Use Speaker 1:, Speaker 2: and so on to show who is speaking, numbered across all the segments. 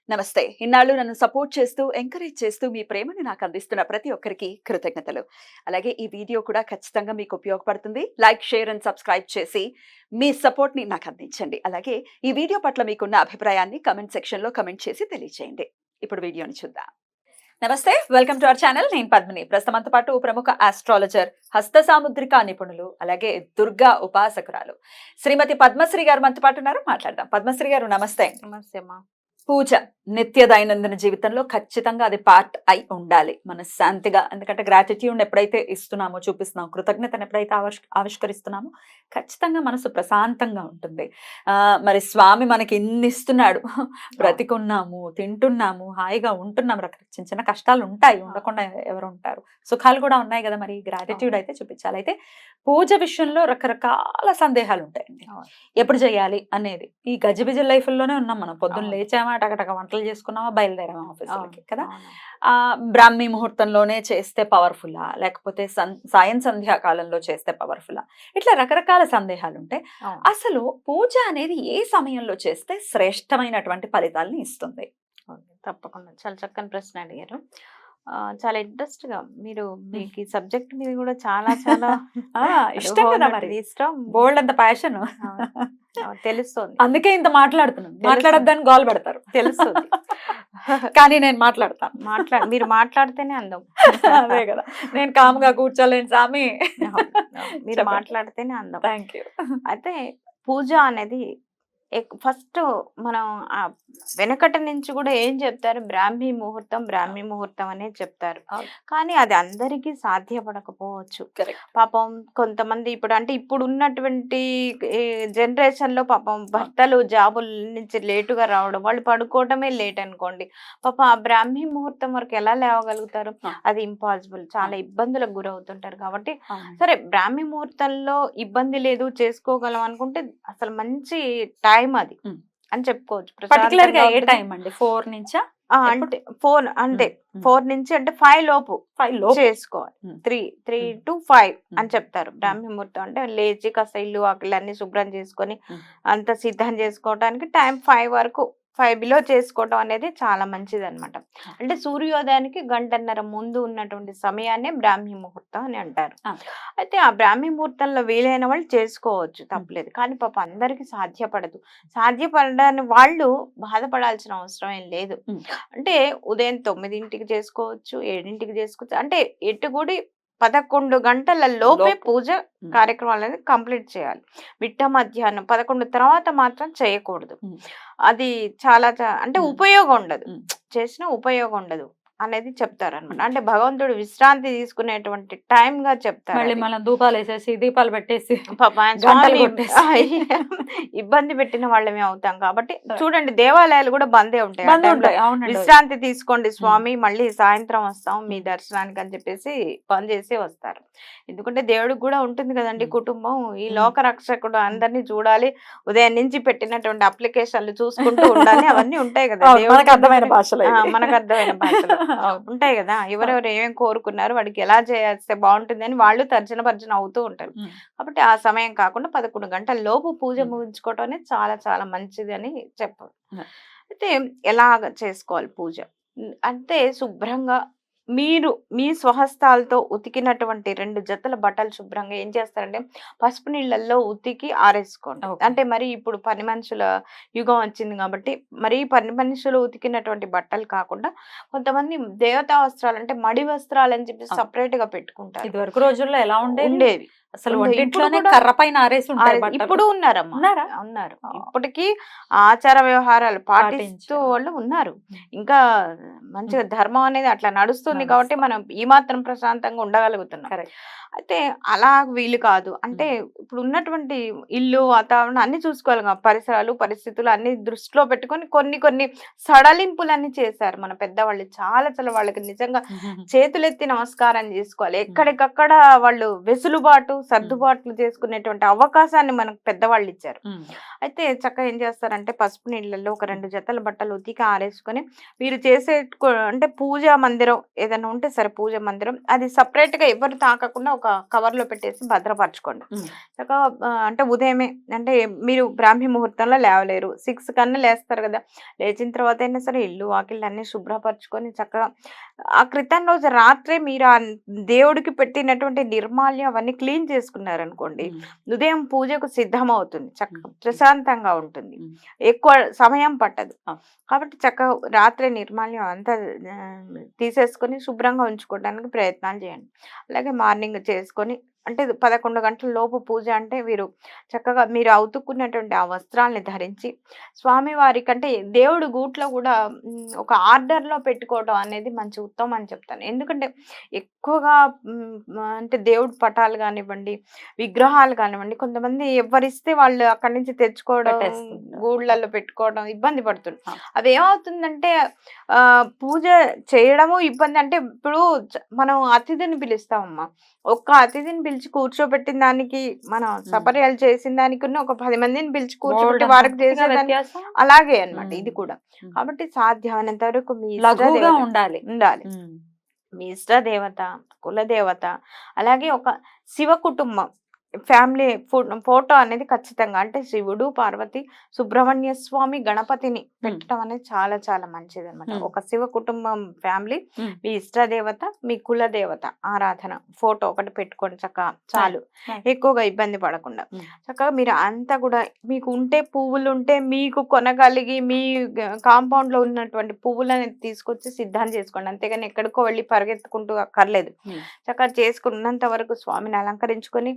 Speaker 1: నమస్తే. ఇన్నాళ్ళు నన్ను సపోర్ట్ చేస్తూ, ఎంకరేజ్ చేస్తూ మీ ప్రేమని నాకు అందిస్తున్న ప్రతి ఒక్కరికి కృతజ్ఞతలు. అలాగే ఈ వీడియో కూడా ఖచ్చితంగా మీకు ఉపయోగపడుతుంది. లైక్, షేర్ అండ్ సబ్స్క్రైబ్ చేసి మీ సపోర్ట్‌ని నాకు అందించండి. అలాగే ఈ వీడియో పట్ల మీకున్న అభిప్రాయాన్ని కామెంట్ సెక్షన్‌లో కామెంట్ చేసి తెలియజేయండి. ఇప్పుడు వీడియోని చూద్దాం. నమస్తే, వెల్కమ్ టు అవర్ ఛానల్. నేను పద్మిని. ప్రస్తుతం మనతో పాటు ప్రముఖ ఆస్ట్రాలజర్, హస్త సాముద్రిక నిపుణులు, అలాగే దుర్గా ఉపాసకురాలు శ్రీమతి పద్మశ్రీ గారు మనతో పాటు ఉన్నారు. మాట్లాడదాం. పద్మశ్రీ గారు నమస్తే.
Speaker 2: నమస్తే అమ్మా.
Speaker 1: పూజ నిత్య దైనందిన జీవితంలో ఖచ్చితంగా అది పార్ట్ అయి ఉండాలి మనశ్శాంతిగా. ఎందుకంటే గ్రాటిట్యూడ్ ఎప్పుడైతే ఇస్తున్నామో, చూపిస్తున్నామో, కృతజ్ఞతను ఎప్పుడైతే ఆవిష్కరిస్తున్నామో ఖచ్చితంగా మనసు ప్రశాంతంగా ఉంటుంది. మరి స్వామి మనకి ఇన్ని ఇస్తున్నాడు, బ్రతికున్నాము, తింటున్నాము, హాయిగా ఉంటున్నాము. చిన్న చిన్న కష్టాలు ఉంటాయి, ఉండకుండా ఎవరు ఉంటారు, సుఖాలు కూడా ఉన్నాయి కదా. మరి గ్రాటిట్యూడ్ అయితే చూపించాలి. అయితే పూజ విషయంలో రకరకాల సందేహాలు ఉంటాయండి. ఎప్పుడు చేయాలి అనేది. ఈ గజిబిజి లైఫ్ లోనే ఉన్నాం మనం. పొద్దున్న లేచామా, టకటక వంటలు చేసుకున్నామా, బయలుదేరామా ఆఫీసులకి కదా. బ్రాహ్మీ ముహూర్తంలోనే చేస్తే పవర్ఫుల్లా, లేకపోతే సాయం సంధ్యా కాలంలో చేస్తే పవర్ఫుల్లా, ఇట్లా రకరకాల సందేహాలు ఉంటాయి. అసలు పూజ అనేది ఏ సమయంలో చేస్తే శ్రేష్టమైనటువంటి ఫలితాలని ఇస్తుంది?
Speaker 2: తప్పకుండా చాలా చక్కని ప్రశ్న అడిగారు. చాలా ఇంట్రెస్ట్ గా మీకు ఈ సబ్జెక్ట్ మీద కూడా చాలా చాలా
Speaker 1: ఇష్టం కదా, మరి
Speaker 2: ఇష్టం,
Speaker 1: బోల్డ్ అంత ప్యాషన్
Speaker 2: తెలుస్తుంది.
Speaker 1: అందుకే ఇంత మాట్లాడుతున్నాను. మాట్లాడొద్దని గోల్ పెడతారు,
Speaker 2: తెలుస్తుంది.
Speaker 1: కానీ నేను మాట్లాడతాను.
Speaker 2: మీరు మాట్లాడితేనే అందం.
Speaker 1: అదే కదా, నేను కామ్గా కూర్చోలేను స్వామి.
Speaker 2: మీరు మాట్లాడితేనే అందం.
Speaker 1: Thank you.
Speaker 2: అయితే పూజ అనేది ఫస్ట్ మనం వెనకటి నుంచి కూడా ఏం చెప్తారు, బ్రాహ్మీ ముహూర్తం అనే చెప్తారు. కానీ అది అందరికీ సాధ్యపడకపోవచ్చు. పాపం కొంతమంది ఇప్పుడు ఉన్నటువంటి జనరేషన్ లో పాపం భర్తలు జాబుల నుంచి లేటుగా రావడం, వాళ్ళు పడుకోవటమే లేట్ అనుకోండి. పాపం ఆ బ్రాహ్మీ ముహూర్తం వరకు ఎలా లేవగలుగుతారు? అది ఇంపాసిబుల్. చాలా ఇబ్బందులకు గురవుతుంటారు. కాబట్టి సరే, బ్రాహ్మీ ముహూర్తంలో ఇబ్బంది లేదు, చేసుకోగలం అనుకుంటే అసలు మంచి టైం అది అని చెప్పుకోవచ్చు.
Speaker 1: పర్టికులర్ గా ఏ టైం అండి? 4 నుంచా?
Speaker 2: అంటే 4 నుంచి అంటే 5 లోపు చేసుకోవాలి. 3 to 5 అని చెప్తారు. బ్రాహ్మీ ముహూర్తం అంటే లేచి కాస్త ఇల్లు వాకిళ్ళన్నీ శుభ్రం చేసుకొని అంత సిద్ధం చేసుకోవడానికి టైం 5 వరకు, 5 బిలో చేసుకోవడం అనేది చాలా మంచిది అనమాట. అంటే సూర్యోదయానికి 1.5 గంటల ముందు ఉన్నటువంటి సమయాన్నే బ్రాహ్మీ ముహూర్తం అని అంటారు. అయితే ఆ బ్రాహ్మీ ముహూర్తంలో వీలైన వాళ్ళు చేసుకోవచ్చు, తప్పలేదు. కానీ పాప అందరికీ సాధ్యపడదు. సాధ్యపడడానికి వాళ్ళు బాధపడాల్సిన అవసరం ఏం లేదు. అంటే ఉదయం 9ంటికి చేసుకోవచ్చు, 7ంటికి చేసుకోవచ్చు. అంటే ఎటుగుడి 11 గంటల లోపే పూజ కార్యక్రమాలను కంప్లీట్ చేయాలి. మిట్ట మధ్యాహ్నం 11 తర్వాత మాత్రం చేయకూడదు. అది చాలా అంటే ఉపయోగం ఉండదు, చేసిన ఉపయోగం ఉండదు అనేది చెప్తారు అనమాట. అంటే భగవంతుడు విశ్రాంతి తీసుకునేటువంటి టైం గా చెప్తారు.
Speaker 1: మళ్ళీ మనం ధూపాలు వేసేసి దీపాలు పెట్టేసి
Speaker 2: ఇబ్బంది పెట్టిన వాళ్ళమే అవుతాం. కాబట్టి చూడండి, దేవాలయాలు కూడా బందే ఉంటాయి. విశ్రాంతి తీసుకోండి స్వామి, మళ్ళీ సాయంత్రం వస్తాం మీ దర్శనానికి అని చెప్పేసి బంద్ చేసి వస్తారు. ఎందుకంటే దేవుడికి కూడా ఉంటుంది కదండి కుటుంబం. ఈ లోక రక్షకుడు అందరినీ చూడాలి, ఉదయం నుంచి పెట్టినటువంటి అప్లికేషన్లు చూసుకుంటూ ఉండాలి, అవన్నీ ఉంటాయి కదా.
Speaker 1: మనకు అర్థమైన భాషలో
Speaker 2: ఉంటాయి కదా. ఎవరెవరు ఏమేమి కోరుకున్నారు, వాడికి ఎలా చేస్తే బాగుంటుంది అని వాళ్ళు తర్జన అవుతూ ఉంటారు. కాబట్టి ఆ సమయం కాకుండా 11 గంటల లోపు పూజ ముగించుకోవటం అనేది చాలా చాలా మంచిది అని చెప్పారు. అయితే ఎలాగ చేసుకోవాలి పూజ అంటే, శుభ్రంగా మీరు మీ స్వహస్తాలతో ఉతికినటువంటి 2 జతల బట్టలు శుభ్రంగా ఏం చేస్తారంటే పసుపు నీళ్ళల్లో ఉతికి ఆరేసుకోండి. అంటే మరి ఇప్పుడు పని మనుషుల యుగం వచ్చింది కాబట్టి మరి పని మనుషులు ఉతికినటువంటి బట్టలు కాకుండా కొంతమంది దేవతా వస్త్రాలు అంటే మడి వస్త్రాలు అని చెప్పి సపరేట్ గా పెట్టుకుంటారు.
Speaker 1: ఇదివరకు రోజుల్లో ఎలా ఉండేవి? అసలు
Speaker 2: కర్ర పైన ఆరేసి ఇప్పుడు ఉన్నారు. ఇప్పటికీ ఆచార వ్యవహారాలు పాటిస్తూ వాళ్ళు ఉన్నారు. ఇంకా మంచిగా ధర్మం అనేది అట్లా నడుస్తుంది కాబట్టి మనం ఈ మాత్రం ప్రశాంతంగా ఉండగలుగుతున్నాం. అయితే అలా వీలు కాదు. అంటే ఇప్పుడు ఉన్నటువంటి ఇల్లు వాతావరణం అన్ని చూసుకోవాలి, పరిసరాలు పరిస్థితులు అన్ని దృష్టిలో పెట్టుకొని కొన్ని సడలింపులన్నీ చేశారు మన పెద్దవాళ్ళు. చాలా వాళ్ళకి నిజంగా చేతులెత్తి నమస్కారం చేసుకోవాలి. ఎక్కడికక్కడ వాళ్ళు వెసులుబాటు సర్దుబాట్లు చేసుకునేటువంటి అవకాశాన్ని మనకు పెద్దవాళ్ళు ఇచ్చారు. అయితే చక్కగా ఏం చేస్తారంటే పసుపు నీళ్ళల్లో ఒక 2 జతల బట్టలు ఉతికి ఆరేసుకొని మీరు చేసే అంటే పూజా మందిరం ఏదైనా ఉంటే సరే, పూజ మందిరం అది separate గా ఎవరు తాకకుండా ఒక కవర్ లో పెట్టేసి భద్రపరచుకోండి. చక్కగా అంటే ఉదయమే, అంటే మీరు బ్రాహ్మీ ముహూర్తంలో లేవలేరు, 6 కన్నా లేస్తారు కదా, లేచిన తర్వాత అయినా సరే ఇల్లు వాకిళ్ళు అన్ని శుభ్రపరచుకొని చక్కగా ఆ క్రితం రోజు రాత్రే మీరు ఆ దేవుడికి పెట్టినటువంటి నిర్మాల్యం అవన్నీ క్లీన్ చేసుకున్నారనుకోండి, ఉదయం పూజకు సిద్ధమవుతుంది, చక్కగా ప్రశాంతంగా ఉంటుంది, ఎక్కువ సమయం పట్టదు. కాబట్టి చక్కగా రాత్రే నిర్మాల్యం అంతా తీసేసుకొని శుభ్రంగా ఉంచుకోవడానికి ప్రయత్నాలు చేయండి. అలాగే మార్నింగ్ చేసుకొని, అంటే 11 గంటల లోపు పూజ అంటే వీరు చక్కగా మీరు అవుతుకున్నటువంటి ఆ వస్త్రాల్ని ధరించి స్వామివారి కంటే దేవుడి గూట్లో కూడా ఒక ఆర్డర్లో పెట్టుకోవడం అనేది మంచి ఉత్తమం అని చెప్తాను. ఎందుకంటే ఎక్కువగా అంటే దేవుడి పటాలు కానివ్వండి, విగ్రహాలు కానివ్వండి, కొంతమంది ఎవరిస్తే వాళ్ళు అక్కడి నుంచి తెచ్చుకోవడం, గూళ్ళల్లో పెట్టుకోవడం ఇబ్బంది పడుతుంది. అవి ఏమవుతుందంటే పూజ చేయడము ఇబ్బంది. అంటే ఇప్పుడు మనం అతిథిని పిలుస్తామమ్మా, ఒక్క అతిథిని పిలిచి కూర్చోబెట్టిన దానికి, మనం సపర్యాలు చేసిన దానికి ఒక 10 మందిని పిలిచి కూర్చోబెట్టి వారికి చేసేదానికి అలాగే అన్నమాట ఇది కూడా. కాబట్టి సాధ్యమైనంత వరకు మీ ఉండాలి ఉండాలి మీ ఇష్ట దేవత, కులదేవత, అలాగే ఒక శివ కుటుంబం ఫ్యామిలీ ఫోటో అనేది ఖచ్చితంగా, అంటే శివుడు, పార్వతి, సుబ్రహ్మణ్య స్వామి, గణపతిని పెట్టడం అనేది చాలా చాలా మంచిది అనమాట. ఒక శివ కుటుంబం ఫ్యామిలీ, మీ ఇష్ట దేవత, మీ కుల దేవత ఆరాధన ఫోటో ఒకటి పెట్టుకోండి చక్కగా, చాలు, ఎక్కువగా ఇబ్బంది పడకుండా. చక్కగా మీరు అంతా కూడా మీకు ఉంటే పువ్వులు ఉంటే మీకు కొనగలిగి మీ కాంపౌండ్ లో ఉన్నటువంటి పువ్వులని తీసుకొచ్చి సిద్ధం చేసుకోండి, అంతేగాని ఎక్కడికో వెళ్ళి పరిగెత్తుకుంటూ అక్కర్లేదు. చక్కగా చేసుకున్నంత వరకు స్వామిని అలంకరించుకొని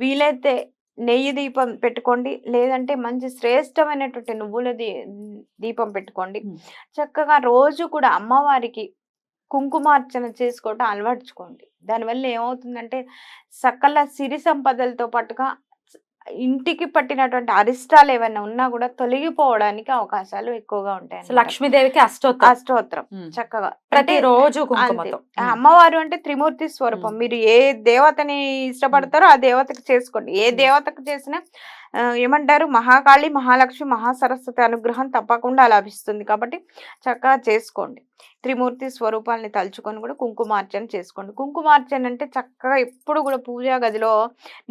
Speaker 2: వీలైతే నెయ్యి దీపం పెట్టుకోండి, లేదంటే మంచి శ్రేష్టమైనటువంటి నువ్వుల దీపం పెట్టుకోండి. చక్కగా రోజు కూడా అమ్మవారికి కుంకుమార్చన చేసుకోవటం అలవర్చుకోండి. దానివల్ల ఏమవుతుందంటే సకల సిరి సంపదలతో పాటుగా ఇంటికి పట్టినటువంటి అరిష్టాలు ఏమైనా ఉన్నా కూడా తొలగిపోవడానికి అవకాశాలు ఎక్కువగా ఉంటాయి.
Speaker 1: లక్ష్మీదేవికి
Speaker 2: అష్టోత్తరం చక్కగా
Speaker 1: ప్రతిరోజు
Speaker 2: అమ్మవారు అంటే త్రిమూర్తి స్వరూపం. మీరు ఏ దేవతని ఇష్టపడతారో ఆ దేవతకి చేసుకోండి. ఏ దేవతకు చేసినా ఏమంటారు, మహాకాళి, మహాలక్ష్మి, మహాసరస్వతి అనుగ్రహం తప్పకుండా లభిస్తుంది. కాబట్టి చక్కగా చేసుకోండి. త్రిమూర్తి స్వరూపాలని తలుచుకొని కూడా కుంకుమార్చన చేసుకోండి. కుంకుమార్చన అంటే చక్కగా ఎప్పుడు కూడా పూజా గదిలో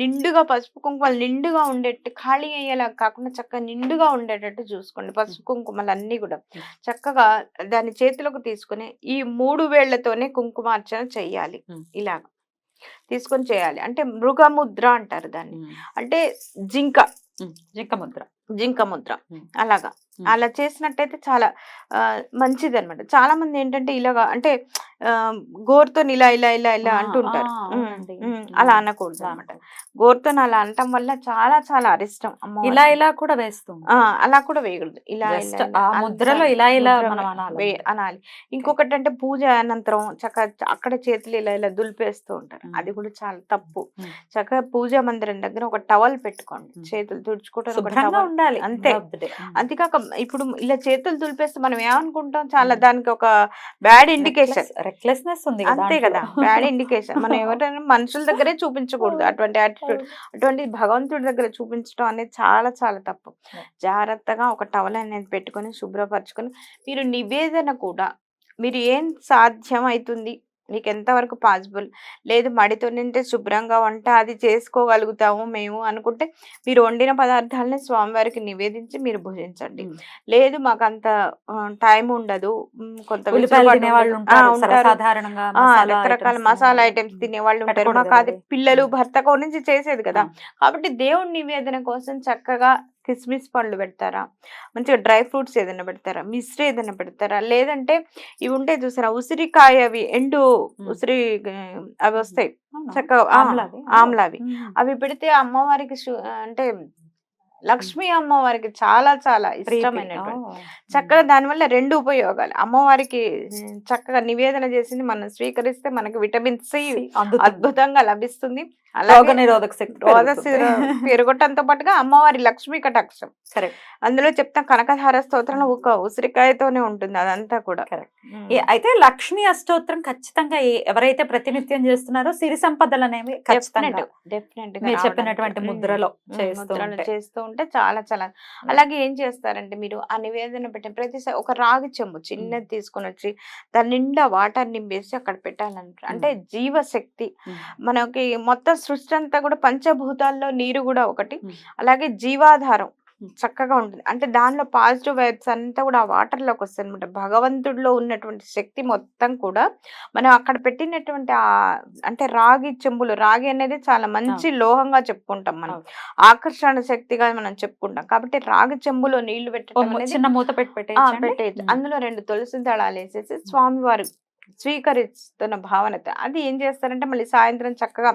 Speaker 2: నిండుగా పసుపు కుంకుమలు నిండుగా ఉండేట్టు, ఖాళీ అయ్యేలా కాకుండా చక్కగా నిండుగా ఉండేటట్టు చూసుకోండి. పసుపు కుంకుమలు అన్నీ కూడా చక్కగా దాన్ని చేతిలోకి తీసుకుని ఈ 3 వేళ్లతోనే కుంకుమార్చన చెయ్యాలి. ఇలాగ తీసుకొని చేయాలి. అంటే మృగముద్ర అంటారు దాన్ని, అంటే జింక ముద్ర అలాగా. అలా చేసినట్టయితే చాలా మంచిది అనమాట. చాలా మంది ఏంటంటే ఇలాగా, అంటే గోరుతో ఇలా ఇలా ఇలా ఇలా అంటుంటారు. అలా అనకూడదు అనమాట. గోరుతో అలా అనటం వల్ల చాలా చాలా అరిష్టం.
Speaker 1: ఇలా ఇలా కూడా వేస్తూ
Speaker 2: అలా కూడా వేయకూడదు. ఇలా
Speaker 1: ముద్రలో ఇలా ఇలా
Speaker 2: అనాలి. ఇంకొకటి అంటే పూజ అనంతరం చక్కగా అక్కడ చేతులు ఇలా ఇలా దులిపేస్తూ ఉంటారు, అది కూడా చాలా తప్పు. చక్కగా పూజా మందిరం దగ్గర ఒక టవల్ పెట్టుకోండి, చేతులు తుడుచుకోవడం
Speaker 1: ఉండాలి
Speaker 2: అంతే. అంతేకాక ఇప్పుడు ఇలా చేతులు దులిపేస్తే మనం ఏమనుకుంటాం, చాలా దానికి ఒక బ్యాడ్ ఇండికేషన్,
Speaker 1: రెక్లెస్నెస్ ఉంది
Speaker 2: అంతే కదా, బ్యాడ్ ఇండికేషన్. మనం ఎవరైనా మనుషుల దగ్గరే చూపించకూడదు అటువంటి యాటిట్యూడ్. అటువంటి భగవంతుడి దగ్గర చూపించడం అనేది చాలా చాలా తప్పు. జాగ్రత్తగా ఒక టవల్ అనేది పెట్టుకొని శుభ్రపరచుకొని మీరు నివేదన కూడా మీరు ఏం సాధ్యం అవుతుంది, మీకు ఎంతవరకు పాసిబుల్ లేదు, మడితో నింటే శుభ్రంగా వంట అది చేసుకోగలుగుతాము మేము అనుకుంటే మీరు వండిన పదార్థాలని స్వామివారికి నివేదించి మీరు భుజించండి. లేదు మాకు అంత టైం ఉండదు, కొంత రకరకాల మసాలా ఐటమ్స్ తినేవాళ్ళు ఉంటారు, మాకు అది పిల్లలు భర్త నుంచి చేసేది కదా. కాబట్టి దేవుడి నివేదన కోసం చక్కగా కిస్మిస్ పండ్లు పెడతారా, మంచిగా డ్రై ఫ్రూట్స్ ఏదైనా పెడతారా, మిశ్రీ ఏదైనా పెడతారా, లేదంటే ఇవి ఉంటాయి చూసారా ఉసిరికాయ, అవి ఎండు ఉసిరి అవి వస్తాయి చక్కగా ఆమ్లావి, అవి పెడితే అమ్మవారికి అంటే లక్ష్మీ అమ్మవారికి చాలా చాలా ఇష్టమైనటువంటి చక్కగా. దానివల్ల 2 ఉపయోగాలు, అమ్మవారికి చక్కగా నివేదన చేసింది మనం స్వీకరిస్తే మనకి విటమిన్ సి అద్భుతంగా లభిస్తుంది.
Speaker 1: రోగ నిరోధక శక్తి
Speaker 2: పెరగటంతో పాటుగా అమ్మవారి లక్ష్మీ కటాక్షం.
Speaker 1: కరెక్ట్.
Speaker 2: అందులో చెప్తాం కనకధార స్తోత్రం ఒక ఉసిరికాయతోనే ఉంటుంది అదంతా కూడా.
Speaker 1: అయితే లక్ష్మీ అష్టోత్తరం ఖచ్చితంగా ఎవరైతే ప్రతినిత్యం చేస్తున్నారో సిరి సంపదలు అనేవి ఖచ్చితంగా
Speaker 2: డెఫినెట్
Speaker 1: మీరు చెప్పినటువంటి ముద్రలో
Speaker 2: చేస్తూ ఉంటే చాలా చాలా. అలాగే ఏం చేస్తారంటే మీరు ఆ నివేదన పెట్టిన ప్రతిసారి ఒక రాగి చెంబు చిన్నది తీసుకొని వచ్చి దాని నిండా వాటర్ నింపేసి అక్కడ పెట్టాలంటారు. అంటే జీవశక్తి మనకి మొత్తం సృష్టి అంతా కూడా పంచభూతాల్లో నీరు కూడా ఒకటి, అలాగే జీవాధారం చక్కగా ఉంటుంది. అంటే దానిలో పాజిటివ్ వైబ్స్ అంతా కూడా ఆ వాటర్ లోకి వస్తాయి అనమాట. భగవంతుడిలో ఉన్నటువంటి శక్తి మొత్తం కూడా మనం అక్కడ పెట్టినటువంటి అంటే రాగి చెంబులు, రాగి అనేది చాలా మంచి లోహంగా చెప్పుకుంటాం మనం, ఆకర్షణ శక్తిగా మనం చెప్పుకుంటాం. కాబట్టి రాగి చెంబులో నీళ్లు పెట్టడం
Speaker 1: చిన్న మూత
Speaker 2: పెట్టేయచ్చు. అందులో 2 తులసి దళాలు వేసేసి స్వామివారు స్వీకరిస్తున్న భావనత అది ఏం చేస్తారంటే మళ్ళీ సాయంత్రం చక్కగా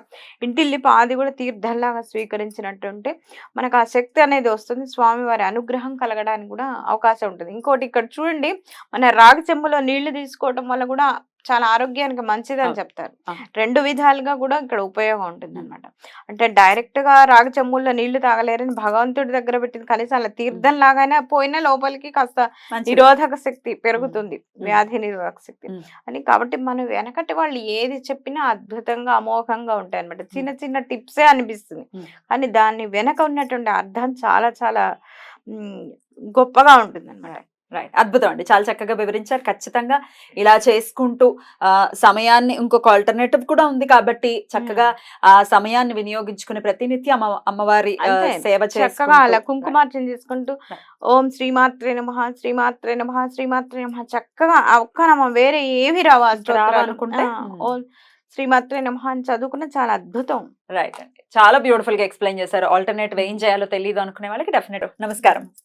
Speaker 2: ఇంటిల్లి పాది కూడా తీర్థంలాగా స్వీకరించినట్టుంటే మనకు ఆ శక్తి అనేది వస్తుంది. స్వామివారి అనుగ్రహం కలగడానికి కూడా అవకాశం ఉంటుంది. ఇంకోటి ఇక్కడ చూడండి, మన రాగి చెంబులో నీళ్లు తీసుకోవడం వల్ల కూడా చాలా ఆరోగ్యానికి మంచిది అని చెప్తారు. 2 విధాలుగా కూడా ఇక్కడ ఉపయోగం ఉంటుంది అనమాట. అంటే డైరెక్ట్ గా రాగి చెంబుల్లో నీళ్లు తాగలేరని భగవంతుడి దగ్గర పెట్టింది, కనీసం అలా తీర్థం లాగానే పోయినా లోపలికి కాస్త నిరోధక శక్తి పెరుగుతుంది, వ్యాధి నిరోధక శక్తి అని. కాబట్టి మనం వెనకటి వాళ్ళు ఏది చెప్పినా అద్భుతంగా అమోఘంగా ఉంటాయి అనమాట. చిన్న చిన్న టిప్సే అనిపిస్తుంది కానీ దాన్ని వెనక ఉన్నటువంటి అర్థం చాలా చాలా గొప్పగా ఉంటుంది అనమాట.
Speaker 1: రైట్, అద్భుతం అండి, చాలా చక్కగా వివరించారు. ఖచ్చితంగా ఇలా చేసుకుంటూ సమయాన్ని, ఇంకొక ఆల్టర్నేటివ్ కూడా ఉంది కాబట్టి చక్కగా ఆ సమయాన్ని వినియోగించుకుని ప్రతినిత్యం అమ్మవారి సేవ
Speaker 2: చక్కగా అలా కుంకుమార్చన చేసుకుంటూ ఓం శ్రీమాత్రే నమః, శ్రీమాత్రే నమః, శ్రీమాత్రే నమః చక్కగా ఒక్క నామం వేరే ఏవి రావాలనుకుంటే ఓం శ్రీమాత్రే నమః అని చదువుకున్న చాలా అద్భుతం.
Speaker 1: రైట్ అండి, చాలా బ్యూటిఫుల్ గా ఎక్స్ప్లెయిన్ చేశారు. ఆల్టర్నేటివ్ ఏం చేయాలో తెలియదు అనుకునే వాళ్ళకి డెఫినెట్. నమస్కారం.